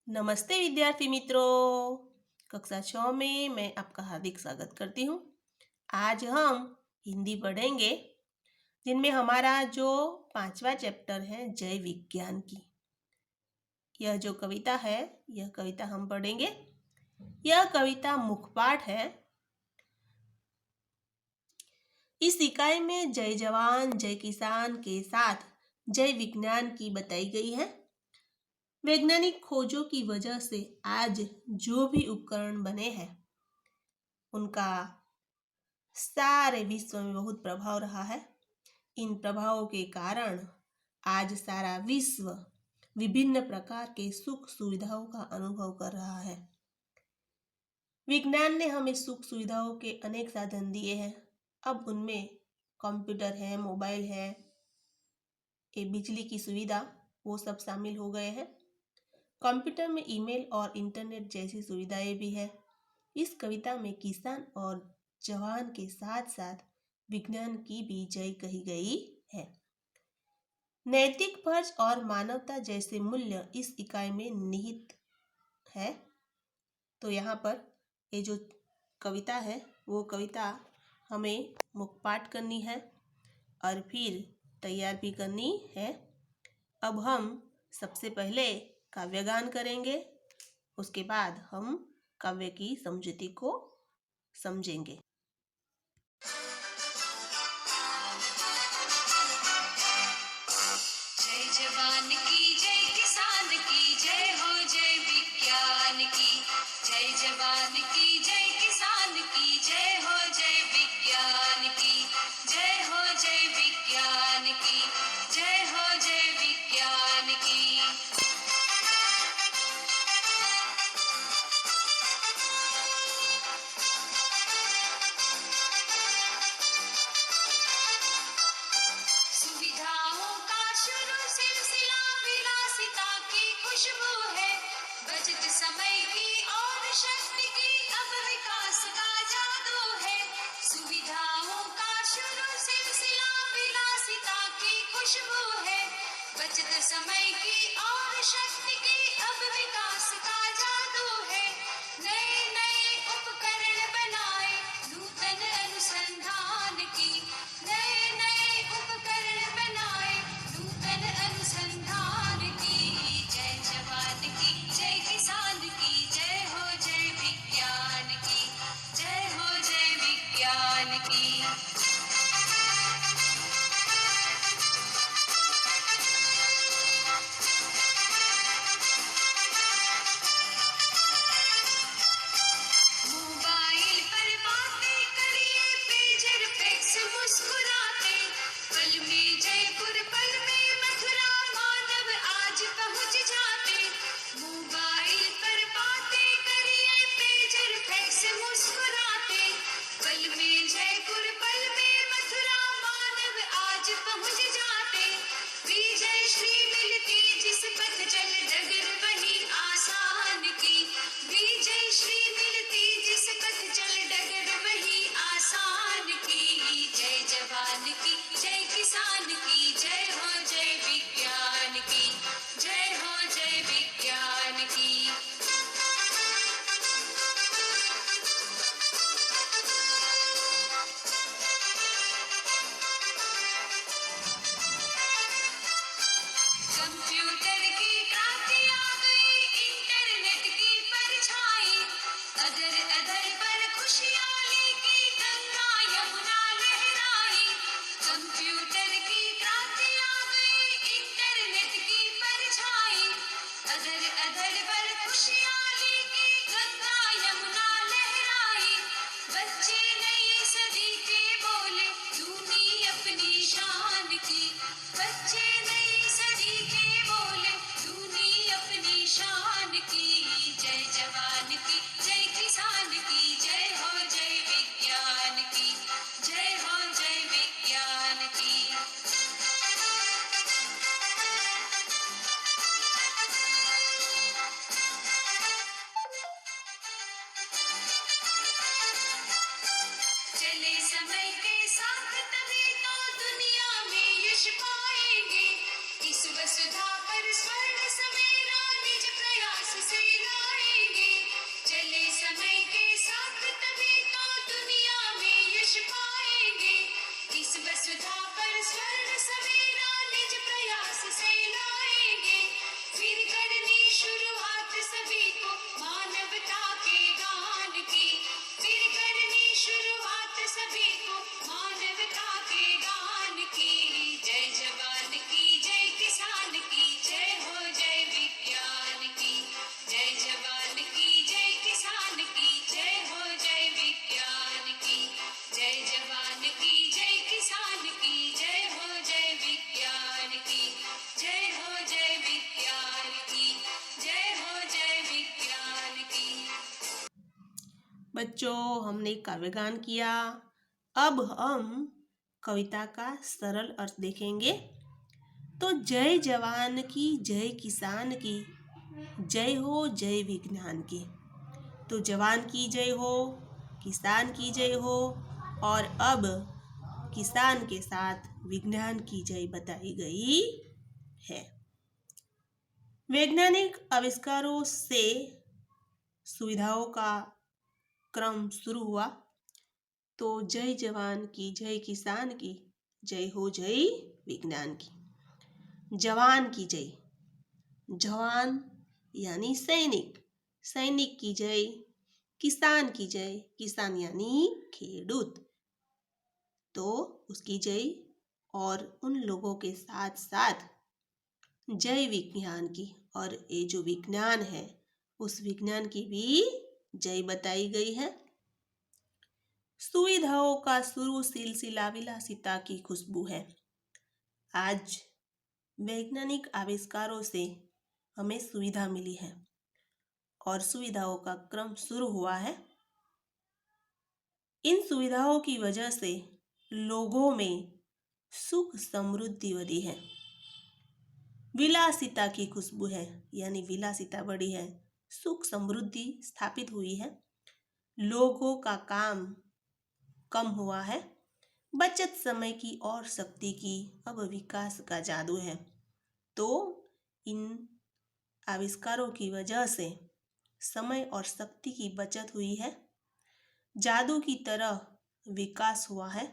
नमस्ते विद्यार्थी मित्रों। कक्षा 6 में मैं आपका हार्दिक स्वागत करती हूँ। आज हम हिंदी पढ़ेंगे जिनमें हमारा जो 5वां चैप्टर है जय विज्ञान की। यह जो कविता है यह कविता हम पढ़ेंगे। यह कविता मुखपाठ है। इस इकाई में जय जवान जय किसान के साथ जय विज्ञान की बताई गई है। वैज्ञानिक खोजों की वजह से आज जो भी उपकरण बने हैं उनका सारे विश्व में बहुत प्रभाव रहा है। इन प्रभावों के कारण आज सारा विश्व विभिन्न प्रकार के सुख सुविधाओं का अनुभव कर रहा है। विज्ञान ने हमें सुख सुविधाओं के अनेक साधन दिए हैं। अब उनमें कंप्यूटर है, मोबाइल है, ये बिजली की सुविधा वो सब शामिल हो गए हैं। कंप्यूटर में ईमेल और इंटरनेट जैसी सुविधाएं भी है। इस कविता में किसान और जवान के साथ साथ विज्ञान की भी जय कही गई है। नैतिक फर्ज और मानवता जैसे मूल्य इस इकाई में निहित है। तो यहाँ पर ये जो कविता है वो कविता हमें मुखपाठ करनी है और फिर तैयार भी करनी है। अब हम सबसे पहले काव्यगान करेंगे, उसके बाद हम काव्य की समझुती को समझेंगे। जय जवान की जय किसान की जय हो जय विज्ञान की। जय जवान की जय किसान की जय हो जय विज्ञान की। जय हो जय विज्ञान की। जय हो जय विज्ञान की। सुविधाओं का शुरू सिलसिला विलासिता की खुशबू है। बचत समय की और शक्ति की अब विकास का जादू है। सुविधाओं का शुरू सिलसिला विलासिता की खुशबू है। बचत समय की और शक्ति की अब विकास का जादू है। नए नए उपकरण बनाए नूतन अनुसंधान की। नए नए उपकरण बनाए नूतन अनुसंधान की। जय जवान की जय किसान की जय हो जय विज्ञान की। जय हो जय विज्ञान की। मोबाइल पर बातें करिए पेजर फैक्स मुस्कुराते। पल में जयपुर पल में मथुरा मानव आज पहुंच जाते। मोबाइल पर बातें करिए पेजर फैक्स मुस्कुराते। पल में जयपुर पल में मथुरा मानव आज पहुंच जाते। विजय श्री मिलती जिस पथ चल डगर वही आसान की। विजय श्री मिलती जिस पथ चल डगर वही आसान की। जय जवान की जय किसान की जय हो जय विज्ञान की। जय हो जय विज्ञान की। कंप्यूटर की क्रांति आ गई इंटरनेट की परछाई। अदर अदर पर खुशहाली की गंगा यमुना लहराई। कंप्यूटर की क्रांति आ गई इंटरनेट की परछाई। अदर अदर पर खुशहाली की गंगा यमुना लहराई। बच्चे नई सदी के बोले धूनी अपनी शान की। बच्चे नई सदी के बोले धूनी अपनी शान की। जय जवान की जय किसान की जय हो जय विज्ञान की। जय हो जय विज्ञान की। बच्चों, हमने काव्यगान किया। अब हम कविता का सरल अर्थ देखेंगे। तो जय जवान की, जय किसान की, जय हो जय विज्ञान की। तो जवान की जय हो, किसान की जय हो, और अब किसान के साथ विज्ञान की जय बताई गई है। वैज्ञानिक आविष्कारों से सुविधाओं का क्रम शुरू हुआ। तो जय जवान की, जय किसान की, जय हो जय विज्ञान की। जवान की जय, जवान यानी सैनिक, सैनिक की जय। किसान की जय, किसान यानी खेडूत, तो उसकी जय। और उन लोगों के साथ साथ जय विज्ञान की, और ये जो विज्ञान है उस विज्ञान की भी जय बताई गई है। सुविधाओं का शुरू सिलसिला विलासिता की खुशबू है। आज वैज्ञानिक आविष्कारों से हमें सुविधा मिली है और सुविधाओं का क्रम शुरू हुआ है। इन सुविधाओं की वजह से लोगों में सुख समृद्धि बढ़ी है। विलासिता की खुशबू है, यानी विलासिता बढ़ी है, सुख समृद्धि स्थापित हुई है। लोगों का काम कम हुआ है। बचत समय की और शक्ति की, अब विकास का जादू है। तो इन आविष्कारों की वजह से समय और शक्ति की बचत हुई है। जादू की तरह विकास हुआ है।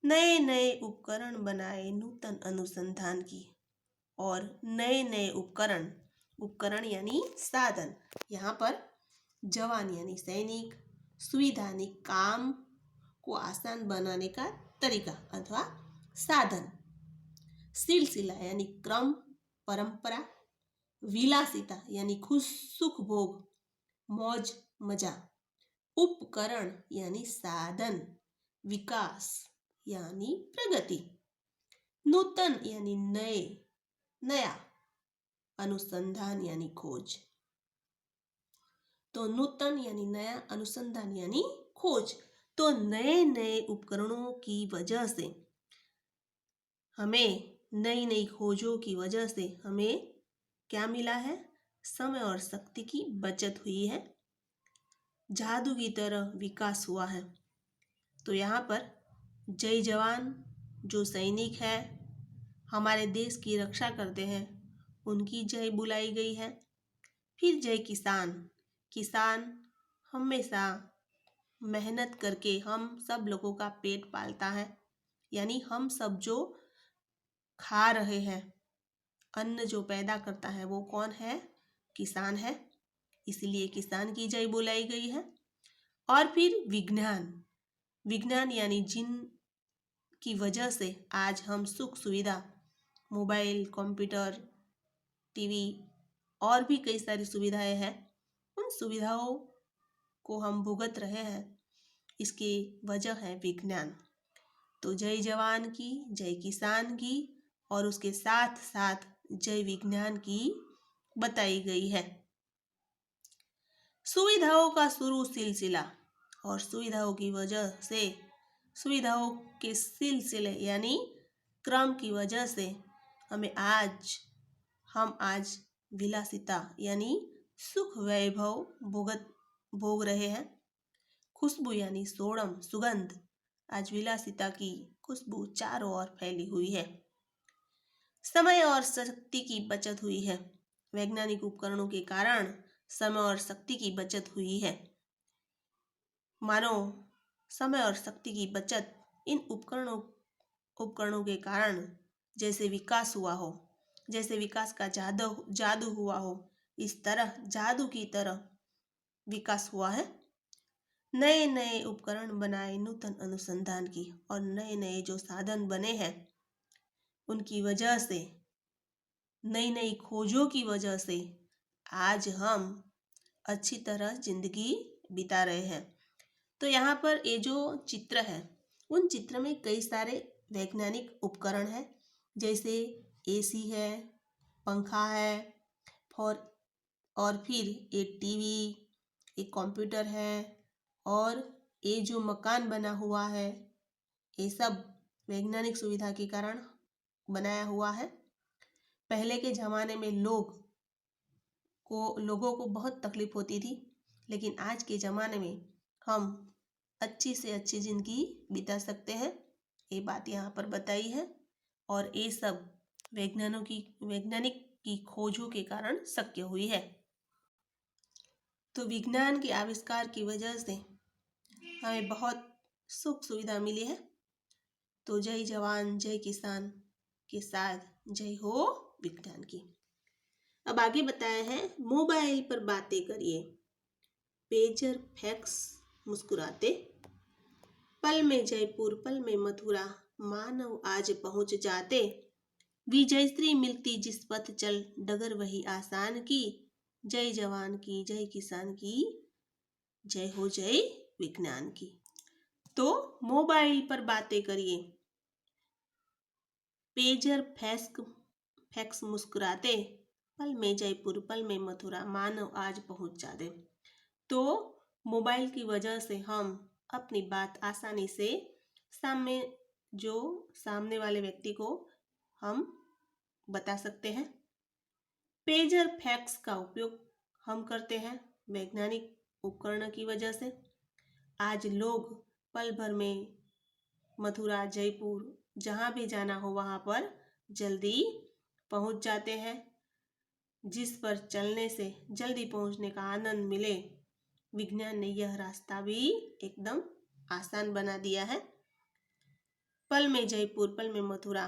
नए नए उपकरण बनाए नूतन अनुसंधान की, और नए नए उपकरण, उपकरण यानी साधन, यहाँ पर जवान यानी सैनिक, सुविधा यानी काम को आसान बनाने का तरीका अथवा साधन, सिलसिला यानी क्रम परंपरा, विलासिता यानी खुश सुख भोग मौज मजा, उपकरण यानी साधन, विकास यानी प्रगति, नूतन यानी नए नया, अनुसंधान यानी खोज। तो नूतन यानी नया, अनुसंधान यानी खोज। तो नए नए उपकरणों की वजह से हमें, नई नई खोजों की वजह से हमें क्या मिला है? समय और शक्ति की बचत हुई है। जादू की तरह विकास हुआ है। तो यहाँ पर जय जवान, जो सैनिक है हमारे देश की रक्षा करते हैं, उनकी जय बुलाई गई है। फिर जय किसान, किसान हमेशा मेहनत करके हम सब लोगों का पेट पालता है, यानी हम सब जो खा रहे हैं, अन्न जो पैदा करता है वो कौन है? किसान है। इसलिए किसान की जय बुलाई गई है। और फिर विज्ञान, विज्ञान यानी जिन की वजह से आज हम सुख सुविधा, मोबाइल, कंप्यूटर, टीवी और भी कई सारी सुविधाएं हैं, उन सुविधाओं को हम भुगत रहे हैं, इसकी वजह है विज्ञान। तो जय जवान की, जय किसान की, और उसके साथ साथ जय विज्ञान की बताई गई है। सुविधाओं का शुरू सिलसिला, और सुविधाओं की वजह से, सुविधाओं के सिलसिले यानी क्रम की वजह से हम आज विलासिता यानी सुख वैभव भोग रहे हैं। खुशबू यानी सोड़म, सुगंध, आज विलासिता की खुशबू चारों ओर फैली हुई है। समय और शक्ति की बचत हुई है। वैज्ञानिक उपकरणों के कारण समय और शक्ति की बचत हुई है। मानो समय और शक्ति की बचत इन उपकरणों के कारण जैसे विकास हुआ हो, जैसे विकास का जादू हुआ हो, इस तरह जादू की तरह विकास हुआ है। नए नए उपकरण बनाए नूतन अनुसंधान की, और नए नए जो साधन बने हैं उनकी वजह से, नई नई खोजों की वजह से आज हम अच्छी तरह जिंदगी बिता रहे हैं। तो यहाँ पर ये जो चित्र है, उन चित्र में कई सारे वैज्ञानिक उपकरण हैं, जैसे एसी है, पंखा है, और फिर ये टीवी, एक कंप्यूटर है और ये जो मकान बना हुआ है ये सब वैज्ञानिक सुविधा के कारण बनाया हुआ है। पहले के ज़माने में लोगों को बहुत तकलीफ होती थी, लेकिन आज के ज़माने में हम अच्छी से अच्छी ज़िंदगी बिता सकते हैं। ये बात यहाँ पर बताई है और ये सब वैज्ञानिक की खोजों के कारण शक्य हुई है। तो विज्ञान के आविष्कार की वजह से हमें बहुत सुख सुविधा मिली है। तो जय जवान जय किसान के साथ जय हो विज्ञान की। अब आगे बताया है, मोबाइल पर बातें करिए, पेजर फैक्स मुस्कुराते, पल में जयपुर पल में मथुरा, मानव आज पहुंच जाते, विजयश्री मिलती जिस पथ चल, डगर वही आसान की, जय जवान की जय किसान की, जय हो जय विज्ञान की। तो मोबाइल पर बातें करिए, पेजर फैक्स मुस्कुराते, पल में जयपुर पल में मथुरा, मानव आज पहुंच जाते। तो मोबाइल की वजह से हम अपनी बात आसानी से सामने वाले व्यक्ति को हम बता सकते हैं। पेजर फैक्स का उपयोग हम करते हैं वैज्ञानिक उपकरण की वजह से। आज लोग पल भर में मथुरा जयपुर जहाँ भी जाना हो वहाँ पर जल्दी पहुँच जाते हैं। जिस पर चलने से जल्दी पहुँचने का आनंद मिले, विज्ञान ने यह रास्ता भी एकदम आसान बना दिया है। पल में जयपुर पल में मथुरा,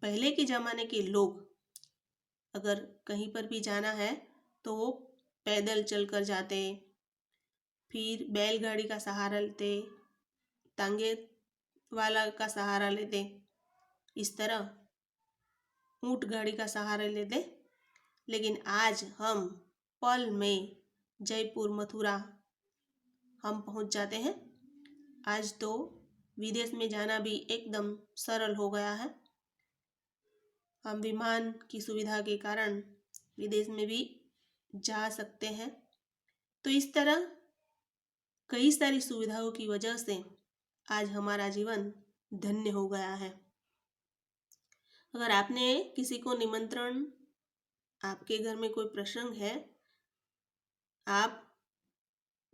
पहले के ज़माने के लोग अगर कहीं पर भी जाना है तो वो पैदल चलकर जाते, फिर बैलगाड़ी का सहारा लेते, तांगे वाला का सहारा लेते, इस तरह ऊंट गाड़ी का सहारा लेते। लेकिन आज हम पल में जयपुर मथुरा हम पहुंच जाते हैं। आज तो विदेश में जाना भी एकदम सरल हो गया है। हम विमान की सुविधा के कारण विदेश में भी जा सकते हैं। तो इस तरह कई सारी सुविधाओं की वजह से आज हमारा जीवन धन्य हो गया है। अगर आपने किसी को निमंत्रण, आपके घर में कोई प्रसंग है, आप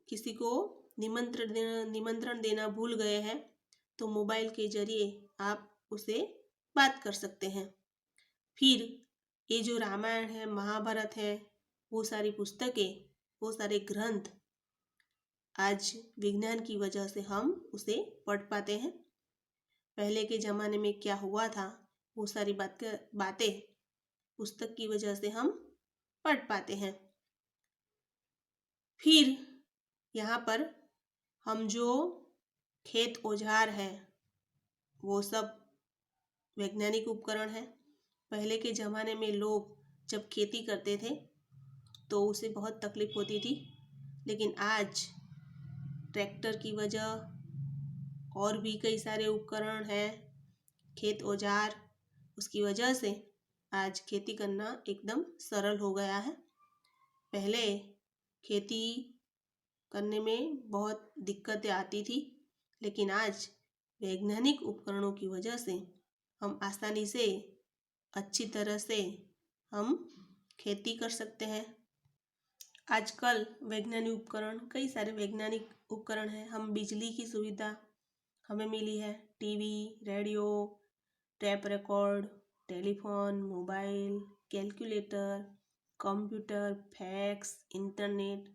किसी को निमंत्रण देना भूल गए हैं, तो मोबाइल के जरिए आप उसे बात कर सकते हैं। फिर ये जो रामायण है, महाभारत है, वो सारी पुस्तकें, वो सारे ग्रंथ आज विज्ञान की वजह से हम उसे पढ़ पाते हैं। पहले के ज़माने में क्या हुआ था, वो सारी बातें पुस्तक की वजह से हम पढ़ पाते हैं। फिर यहाँ पर हम जो खेत औजार है वो सब वैज्ञानिक उपकरण है। पहले के ज़माने में लोग जब खेती करते थे तो उसे बहुत तकलीफ होती थी, लेकिन आज ट्रैक्टर की वजह और भी कई सारे उपकरण हैं, खेत औजार, उसकी वजह से आज खेती करना एकदम सरल हो गया है। पहले खेती करने में बहुत दिक्कतें आती थी, लेकिन आज वैज्ञानिक उपकरणों की वजह से हम आसानी से अच्छी तरह से हम खेती कर सकते हैं। आजकल कई सारे वैज्ञानिक उपकरण हैं। हम बिजली की सुविधा हमें मिली है, TV, radio, tape record, telephone, mobile, calculator, computer, fax, internet,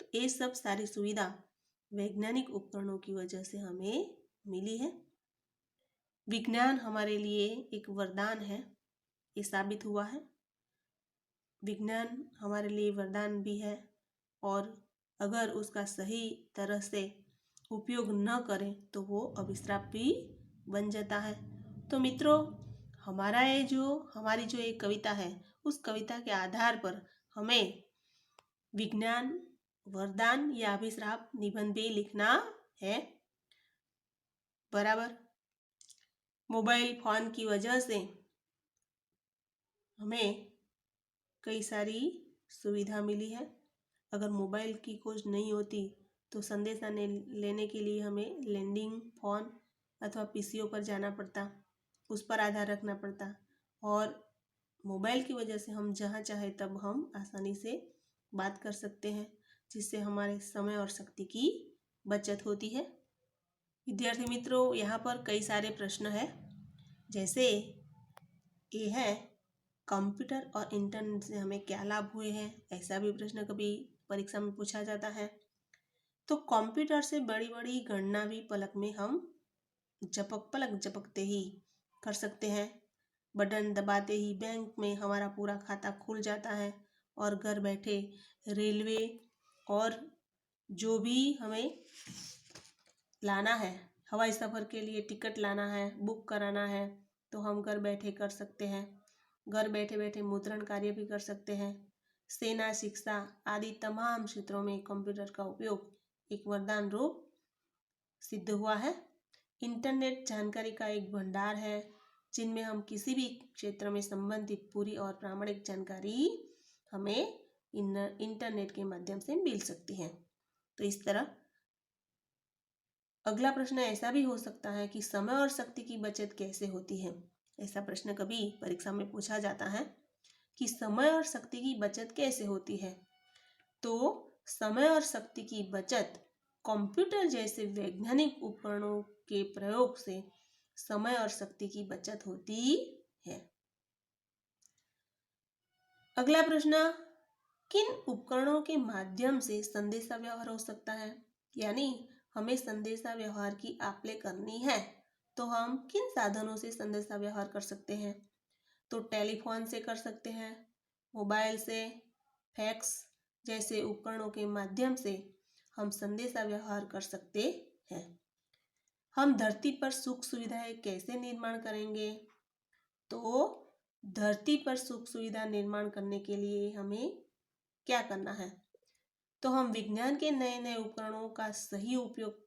तो ये सब सारी सुविधा वैज्ञानिक उपकरणों की वजह से हमें मिली है। विज्ञान हमारे लिए एक वरदान है, ये साबित हुआ है। विज्ञान हमारे लिए वरदान भी है और अगर उसका सही तरह से उपयोग न करें तो वो अभिशाप भी बन जाता है। तो मित्रों, हमारी जो एक कविता है, उस कविता के आधार पर हमें विज्ञान वरदान या अभिशाप निबंध भी लिखना है। बराबर। मोबाइल फोन की वजह से हमें कई सारी सुविधा मिली है। अगर मोबाइल की खोज नहीं होती तो संदेश लेने के लिए हमें लैंडिंग फ़ोन अथवा पीसीओ पर जाना पड़ता, उस पर आधार रखना पड़ता। और मोबाइल की वजह से हम जहाँ चाहे तब हम आसानी से बात कर सकते हैं, जिससे हमारे समय और शक्ति की बचत होती है। विद्यार्थी मित्रों, यहाँ पर कई सारे प्रश्न हैं, जैसे ये है कंप्यूटर और इंटरनेट से हमें क्या लाभ हुए हैं, ऐसा भी प्रश्न कभी परीक्षा में पूछा जाता है। तो कंप्यूटर से बड़ी बड़ी गणना भी पलक में हम पलक झपकते ही कर सकते हैं। बटन दबाते ही बैंक में हमारा पूरा खाता खुल जाता है और घर बैठे रेलवे और जो भी हमें लाना है, हवाई सफ़र के लिए टिकट लाना है, बुक कराना है, तो हम घर बैठे कर सकते हैं। घर बैठे बैठे मुद्रण कार्य भी कर सकते हैं। सेना, शिक्षा आदि तमाम क्षेत्रों में कंप्यूटर का उपयोग एक वरदान रूप सिद्ध हुआ है। इंटरनेट जानकारी का एक भंडार है, जिनमें हम किसी भी क्षेत्र में संबंधित पूरी और प्रामाणिक जानकारी हमें इंटरनेट के माध्यम से मिल सकती है। तो इस तरह अगला प्रश्न ऐसा भी हो सकता है कि समय और शक्ति की बचत कैसे होती है। ऐसा प्रश्न कभी परीक्षा में पूछा जाता है कि समय और शक्ति की बचत कैसे होती है। तो समय और शक्ति की बचत कंप्यूटर जैसे वैज्ञानिक उपकरणों के प्रयोग से समय और शक्ति की बचत होती है। अगला प्रश्न, किन उपकरणों के माध्यम से संदेशा व्यवहार हो सकता है। यानी हमें संदेशा व्यवहार की आप-ले करनी है तो हम किन साधनों से संदेशा व्यवहार कर सकते हैं। तो टेलीफोन से कर सकते हैं, मोबाइल से, फैक्स जैसे उपकरणों के माध्यम से हम संदेशा व्यवहार कर सकते हैं। हम धरती पर सुख सुविधाएं कैसे निर्माण करेंगे। तो धरती पर सुख सुविधा निर्माण करने के लिए हमें क्या करना है। तो हम विज्ञान के नए नए उपकरणों का सही उपयोग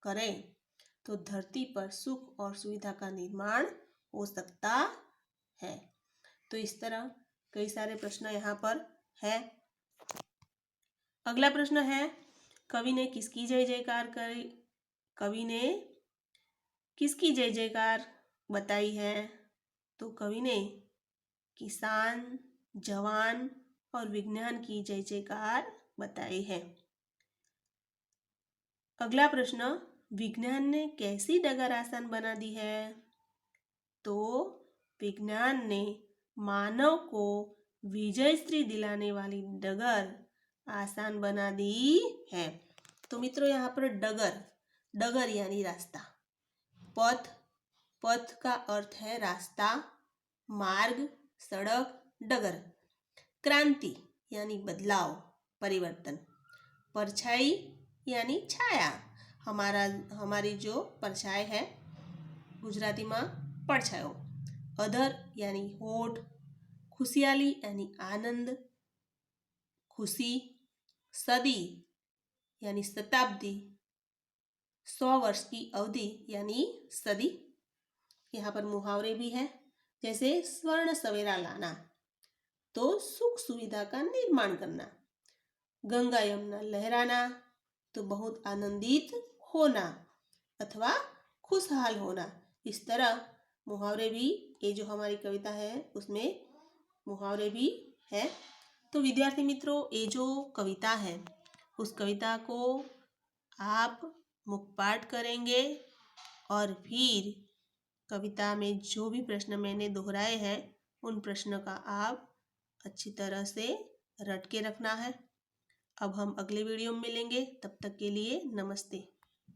करें तो धरती पर सुख और सुविधा का निर्माण हो सकता है। तो इस तरह कई सारे प्रश्न यहाँ पर है। अगला प्रश्न है, कवि ने किसकी जय जयकार करी। कवि ने किसकी जय जयकार बताई है। तो कवि ने किसान, जवान और विज्ञान की जय जयकार बताई है। अगला प्रश्न, विज्ञान ने कैसी डगर आसान बना दी है। तो विज्ञान ने मानव को विजयश्री दिलाने वाली डगर आसान बना दी है। तो मित्रों, यहाँ पर डगर यानी रास्ता, पथ का अर्थ है रास्ता, मार्ग, सड़क, डगर। क्रांति यानी बदलाव, परिवर्तन। परछाई यानी छाया, हमारी जो परछाई है गुजराती में પડછાયો। अधर यानी होठ, खुशहाली यानी आनंद, खुशी। सदी यानी शताब्दी, 100 वर्ष की अवधि यानी सदी। यहाँ पर मुहावरे भी है, जैसे स्वर्ण सवेरा लाना, तो सुख सुविधा का निर्माण करना। गंगा यमुना लहराना, तो बहुत आनंदित होना अथवा खुशहाल होना। इस तरह मुहावरे भी, ये जो हमारी कविता है उसमें मुहावरे भी है। तो विद्यार्थी मित्रों, ये जो कविता है उस कविता को आप मुखपाठ करेंगे और फिर कविता में जो भी प्रश्न मैंने दोहराए हैं उन प्रश्नों का आप अच्छी तरह से रट के रखना है। अब हम अगले वीडियो में मिलेंगे, तब तक के लिए नमस्ते।